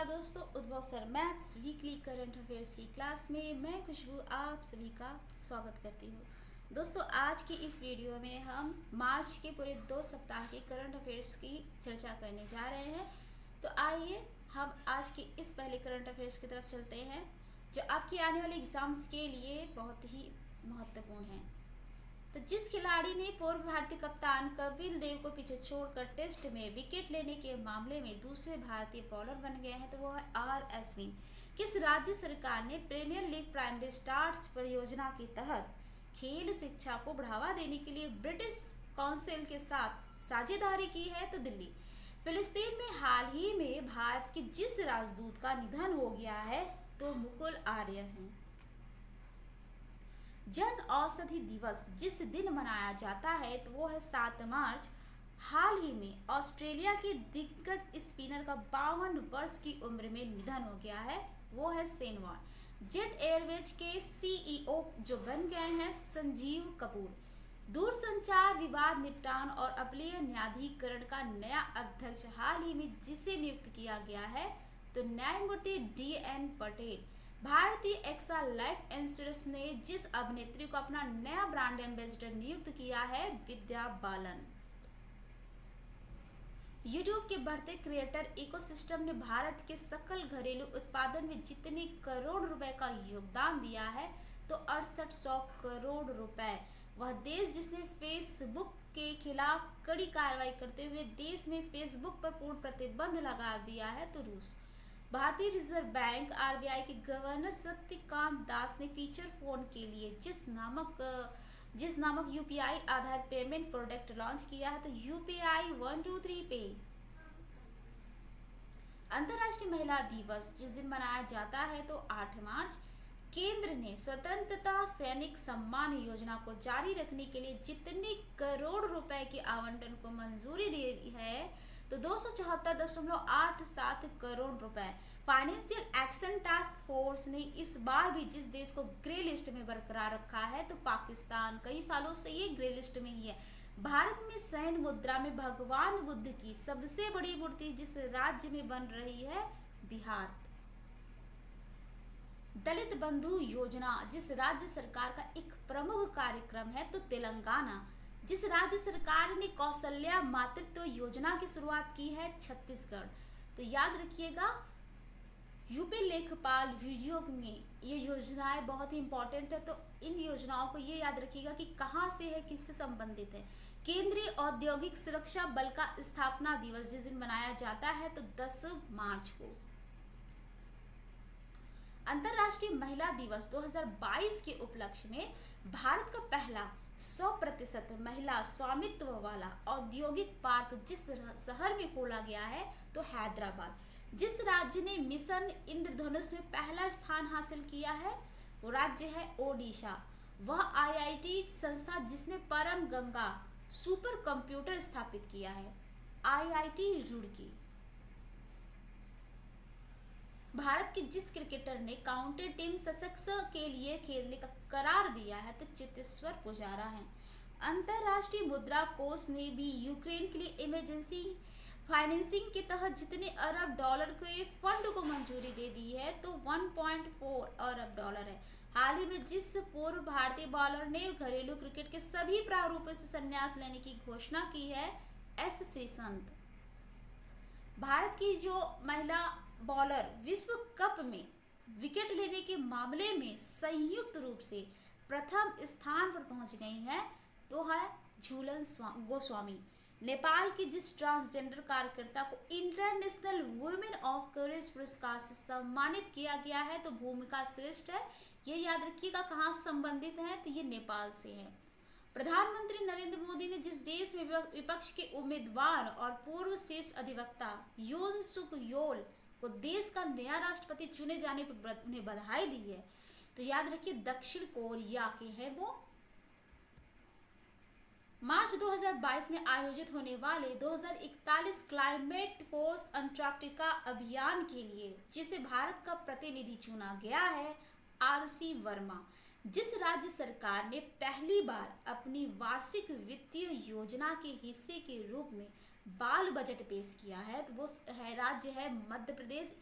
नमस्कार दोस्तों, उद्भव sir maths weekly current affairs की क्लास में मैं खुशबू आप सभी का स्वागत करती हूँ। दोस्तों, आज की इस वीडियो में हम मार्च के पूरे 2 सप्ताह के करंट अफेयर्स की चर्चा करने जा रहे हैं। तो आइए हम आज के इस पहले करंट अफेयर्स की तरफ चलते हैं, जो आपके आने वाले एग्जाम्स के लिए बहुत ही महत्वपूर्ण है। तो जिस खिलाड़ी ने पूर्व भारतीय कप्तान कपिल देव को पीछे छोड़कर टेस्ट में विकेट लेने के मामले में दूसरे भारतीय बॉलर बन गए हैं, तो वो है आर अश्विन। किस राज्य सरकार ने प्रीमियर लीग प्राइमरी स्टार्स परियोजना के तहत खेल शिक्षा को बढ़ावा देने के लिए ब्रिटिश काउंसिल के साथ साझेदारी की है? तो दिल्ली। फिलिस्तीन में हाल ही में भारत के जिस राजदूत का निधन हो गया है, तो मुकुल आर्य हैं। जन औषधि दिवस जिस दिन मनाया जाता है, तो वो है 7 मार्च। हाल ही में ऑस्ट्रेलिया के दिग्गज स्पिनर का 52 वर्ष की उम्र में निधन हो गया है, वो है शेन वॉर्न। जेट एयरवेज के सीईओ जो बन गए हैं संजीव कपूर। दूरसंचार विवाद निपटान और अपीलीय न्यायाधिकरण का नया अध्यक्ष हाल ही में जिसे नियुक्त किया गया है, तो न्यायमूर्ति DN पटेल। भारतीय एक्सा लाइफ इंश्योरेंस ने जिस अभिनेत्री को अपना नया ब्रांड एम्बेसडर नियुक्त किया है, विद्या बालन। यूट्यूब के बढ़ते क्रिएटर इकोसिस्टम ने भारत के सकल घरेलू उत्पादन में जितने करोड़ रुपए का योगदान दिया है, तो 6800 करोड़ रुपए। वह देश जिसने फेसबुक के खिलाफ कड़ी कार्रवाई करते हुए देश में फेसबुक पर पूर्ण प्रतिबंध लगा दिया है, तो रूस। भारतीय रिजर्व बैंक RBI के गवर्नर शक्तिकांत दास ने फीचर फोन के लिए जिस नामक UPI आधारित पेमेंट प्रोडक्ट लॉन्च किया है, तो UPI 123 पे। अंतर्राष्ट्रीय महिला दिवस जिस दिन मनाया जाता है, तो 8 मार्च। केंद्र ने स्वतंत्रता सैनिक सम्मान योजना को जारी रखने के लिए जितने करोड़ रुपए के आवंटन को मंजूरी दी है, तो 274.87 करोड़ रुपए। फाइनेंशियल एक्शन टास्क फोर्स ने इस बार भी जिस देश को ग्रे लिस्ट में बरकरार रखा है, तो पाकिस्तान। कई सालों से ये ग्रे लिस्ट में ही है। भारत में सैन्य मुद्रा में भगवान बुद्ध की सबसे बड़ी मूर्ति जिस राज्य में बन रही है, बिहार। दलित बंधु योजना जिस राज्य सरकार का एक प्रमुख कार्यक्रम है, तो तेलंगाना। जिस राज्य सरकार ने कौशल्या मातृत्व योजना की शुरुआत की है, छत्तीसगढ़। तो याद रखिएगा, यूपी लेखपाल वीडियो में ये योजनाएं बहुत ही इंपॉर्टेंट है, तो इन योजनाओं को ये याद रखिएगा कि कहाँ से है, किससे संबंधित है। केंद्रीय औद्योगिक सुरक्षा बल का स्थापना दिवस जिस दिन मनाया जाता है, तो 10 मार्च को। अंतर्राष्ट्रीय महिला दिवस 2022 के उपलक्ष्य में भारत का पहला 100% महिला स्वामित्व वाला औद्योगिक पार्क जिस शहर में खोला गया है, तो हैदराबाद। जिस राज्य ने मिशन इंद्रधनुष में पहला स्थान हासिल किया है, वो राज्य है ओडिशा। वह IIT संस्था जिसने परम गंगा सुपर कंप्यूटर स्थापित किया है, IIT रुड़की। भारत के जिस क्रिकेटर ने काउंटी टीम ससेक्स के लिए खेलने का करार दिया है, तो चेतेश्वर पुजारा हैं। अंतर्राष्ट्रीय मुद्रा कोष ने भी यूक्रेन के लिए इमरजेंसी फाइनेंसिंग के तहत जितने अरब डॉलर के फंड को मंजूरी दे दी है, तो 1.4 अरब डॉलर है। हाल ही में जिस पूर्व भारतीय बॉलर ने घरेलू क्रिकेट के सभी प्रारूपों से संन्यास लेने की घोषणा की है, S श्रीसंत। भारत की जो महिला बॉलर विश्व कप में विकेट लेने के मामले में संयुक्त रूप से प्रथम स्थान पर पहुंच गई हैं, तो है झूलन गोस्वामी। नेपाल की जिस ट्रांसजेंडर कार्यकर्ता को इंटरनेशनल वुमेन ऑफ करेज पुरस्कार से सम्मानित किया गया है, तो भूमिका श्रेष्ठ है। ये याद रखिएगा कहाँ से संबंधित है, तो ये नेपाल से है। प्रधानमंत्री नरेंद्र मोदी ने जिस देश में विपक्ष के उम्मीदवार और पूर्व शीर्ष अधिवक्ता योन सुक योल को देश का नया राष्ट्रपति चुने जाने पर उन्हें बधाई दी है, तो याद रखिए दक्षिण कोरिया के हैं वो। मार्च 2022 में आयोजित होने वाले 2041 क्लाइमेट फोर्स अंटार्कटिका अभियान के लिए जिसे भारत का प्रतिनिधि चुना गया है, RC वर्मा। जिस राज्य सरकार ने पहली बार अपनी वार्षिक वित्तीय योजना के हिस्से के रूप में बाल बजट पेश किया है, तो वो राज्य है मध्य प्रदेश।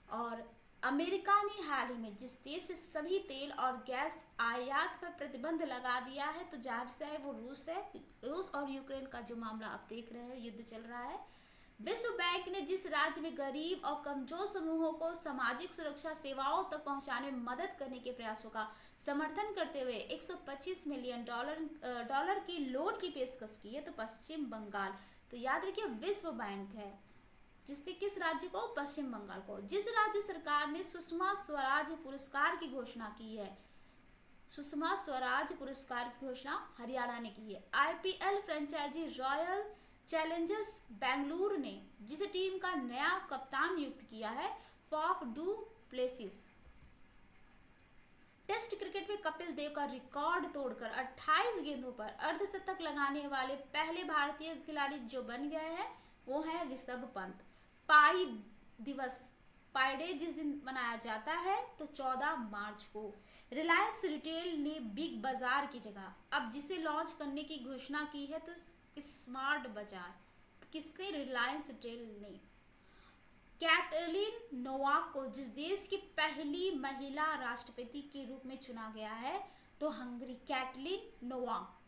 और अमेरिका ने हाल ही में जिस देश से सभी तेल और गैस आयात पर प्रतिबंध लगा दिया है, तो जाहिर से है वो रूस है। रूस और यूक्रेन का जो मामला आप देख रहे हैं, युद्ध चल रहा है। विश्व बैंक ने जिस राज्य में गरीब और कमजोर समूहों को सामाजिक सुरक्षा सेवाओं तक पहुंचाने में मदद करने के प्रयासों का समर्थन करते हुए 125 मिलियन डॉलर की लोन की पेशकश की है, तो पश्चिम बंगाल। तो याद रखिए विश्व बैंक है, जिसने किस राज्य को? पश्चिम बंगाल को। जिस राज्य सरकार ने सुषमा स्वराज पुरस्कार की घोषणा की है, सुषमा स्वराज पुरस्कार की घोषणा हरियाणा ने की है। IPL franchise Royal Challengers Bengaluru ने जिस टीम का नया कप्तान नियुक्त किया है, Faf du Plessis. Test cricket में कपिल देव का रिकॉर्ड तोड़कर 28 गेंदों पर अर्धशतक लगाने वाले पहले भारतीय खिलाड़ी जो बन गए हैं, वो है ऋषभ पंत। पाई दिवस, पाई डे जिस दिन मनाया जाता है, तो 14 मार्च को। रिलायंस रिटेल ने बिग बाजार की जगह अब जिसे लॉन्च करने की घोषणा की है, तो स्मार्ट बाजार। तो किसने? रिलायंस रिटेल ने। कैटलिन नोवाक को जिस देश की पहली महिला राष्ट्रपति के रूप में चुना गया है, तो Hungary. Katalin Novak.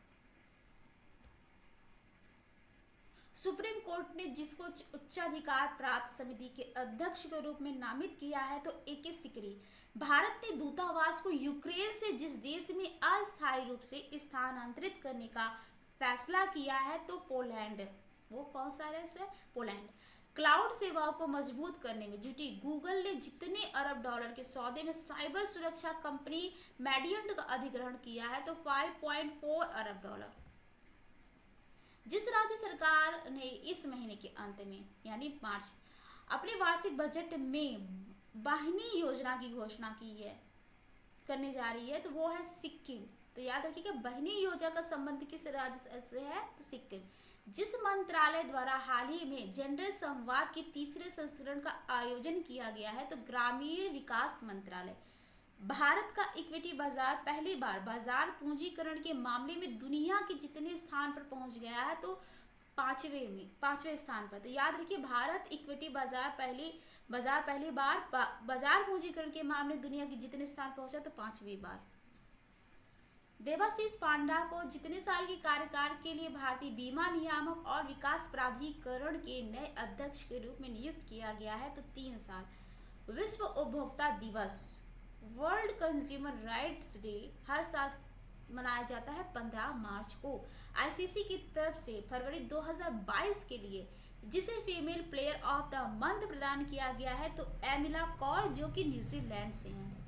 Supreme court ने जिसको उच्चाधिकार प्राप्त समिति के अध्यक्ष के रूप में नामित किया है, तो एके सिकरी। भारत ने दूतावास को यूक्रेन से जिस देश में अस्थायी रूप से स्थानांतरित करने का फैसला किया है, तो पोलैंड। वो कौन सा देश है? पोलैंड। क्लाउड सेवाओं को मजबूत करने में जुटी गूगल ने जितने अरब डॉलर के सौदे में साइबर सुरक्षा कंपनी मेडिएंट का अधिग्रहण किया है, तो 5.4 अरब डॉलर। जिस राज्य सरकार ने इस महीने के अंत में यानी मार्च अपने वार्षिक बजट में वाहिनी योजना की घोषणा की है, करने जा रही है, तो वो है सिक्किम। तो याद रखिएगा बहिनी योजना का संबंध किस राज्य से है, तो सिक्किम। जिस मंत्रालय द्वारा हाल ही में जेंडर संवाद की तीसरे संस्करण का आयोजन किया गया है, तो ग्रामीण विकास मंत्रालय। भारत का इक्विटी बाजार पहली बार बाजार पूंजीकरण के मामले में दुनिया के जितने स्थान पर पहुंच गया है, तो पांचवें स्थान पर। तो याद रखिए भारत इक्विटी बाजार पहली बार बाजार पूंजीकरण के मामले में दुनिया के जितने स्थान पहुंचा, तो 5वीं बार। देवाशीष पांडा को जितने साल की कार्यकाल के लिए भारतीय बीमा नियामक और विकास प्राधिकरण के नए अध्यक्ष के रूप में नियुक्त किया गया है, तो 3 साल। विश्व उपभोक्ता दिवस, वर्ल्ड कंज्यूमर राइट्स डे हर साल मनाया जाता है 15 मार्च को। आईसीसी की तरफ से फरवरी 2022 के लिए जिसे female player of the month प्रदान किया गया है, तो एमिला कौर जो कि न्यूजीलैंड से हैं।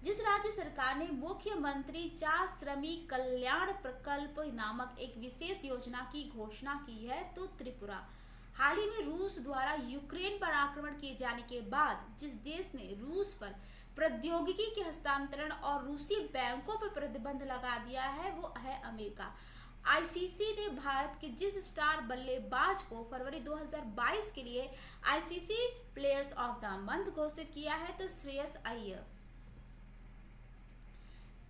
जिस राज्य सरकार ने मुख्यमंत्री चा श्रमिक कल्याण प्रकल्प नामक एक विशेष योजना की घोषणा की है, तो त्रिपुरा। हाल ही में रूस द्वारा यूक्रेन पर आक्रमण किए जाने के बाद जिस देश ने रूस पर प्रौद्योगिकी के हस्तांतरण और रूसी बैंकों पर प्रतिबंध लगा दिया है, वो है अमेरिका। आईसीसी ने भारत के जिस स्टार बल्लेबाज को फरवरी 2022 के लिए ICC players of the month घोषित किया है, तो श्रेयस अय्यर।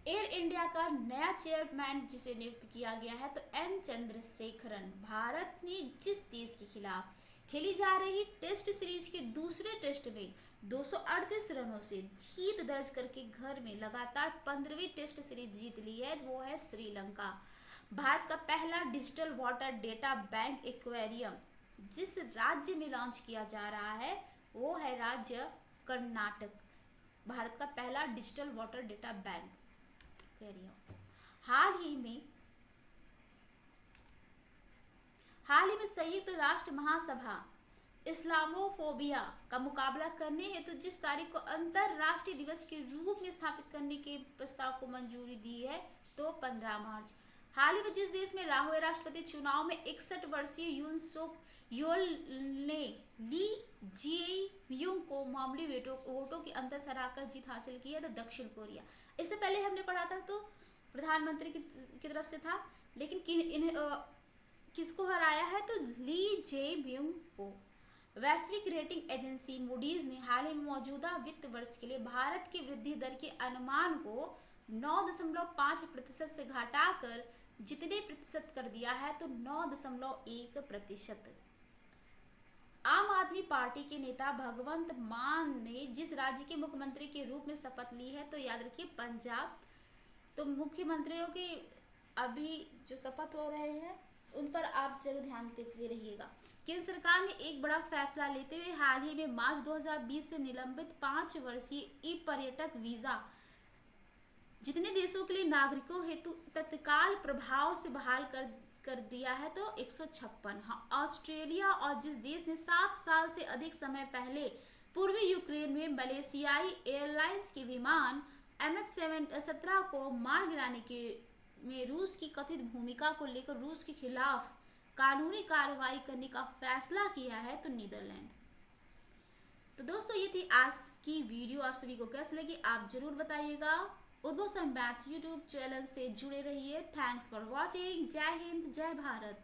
एयर इंडिया का नया चेयरमैन जिसे नियुक्त किया गया है, तो एम चंद्रशेखरन। भारत ने जिस देश के खिलाफ खेली जा रही टेस्ट सीरीज के दूसरे टेस्ट में 238 रनों से जीत दर्ज करके घर में लगातार 15वीं टेस्ट सीरीज जीत ली है, वो है श्रीलंका। भारत का पहला digital water data bank aquarium जिस राज्य में लॉन्च किया जा रहा है, वो है राज्य कर्नाटक। भारत का पहला digital water data bank aquarium. हाल ही में संयुक्त राष्ट्र महासभा इस्लामोफोबिया का मुकाबला करने हेतु जिस तारीख को अंतरराष्ट्रीय दिवस के रूप में स्थापित करने के प्रस्ताव को मंजूरी दी है, तो 15 मार्च। हाल ही में जिस देश में राहुल राष्ट्रपति चुनाव में 61 वर्षीय यून सोक योल ने ली जिएयूंग को मामूली वोटों के अंतर से हराकर जीत हासिल की है, तो दक्षिण कोरिया। इससे पहले हमने पढ़ा था तो प्रधानमंत्री की तरफ से था, लेकिन किसको हराया है, तो ली जेम्यूंग को। वैश्विक रेटिंग एजेंसी मूडीज ने हाल ही में मौजूदा वित्त वर्ष के लिए भारत की वृद्धि दर के अनुमान को 9.5% से घटाकर जितने प्रतिशत कर दिया है, तो 9.1%। आम आदमी पार्टी के नेता भगवंत मान ने जिस राज्य के मुख्यमंत्री के रूप में शपथ ली है, तो याद रखिए पंजाब। तो मुख्यमंत्रियों की अभी जो शपथ हो रहे हैं उन पर आप जरूर ध्यान देते रहिएगा। केंद्र सरकार ने एक बड़ा फैसला लेते हुए हाल ही में मार्च 2020 से निलंबित 5 वर्षीय ई पर्यटक वीजा जितने देशों के लिए नागरिकों हेतु तत्काल प्रभाव से बहाल कर दिया है, तो 156। हाँ, ऑस्ट्रेलिया और जिस देश ने 7 साल से अधिक समय पहले पूर्वी यूक्रेन में मलेशियाई एयरलाइंस के विमान MH17 को मार गिराने के में रूस की कथित भूमिका को लेकर रूस के खिलाफ कानूनी कार्रवाई करने का फैसला किया है, तो नीदरलैंड। तो दोस्तों ये थी आज की वीडियो, आप सभी को कैसी लगी आप जरूर बताइएगा। उद्भव मैथ्स यूट्यूब चैनल से जुड़े रहिए। Thanks for watching. जय हिंद, जय भारत।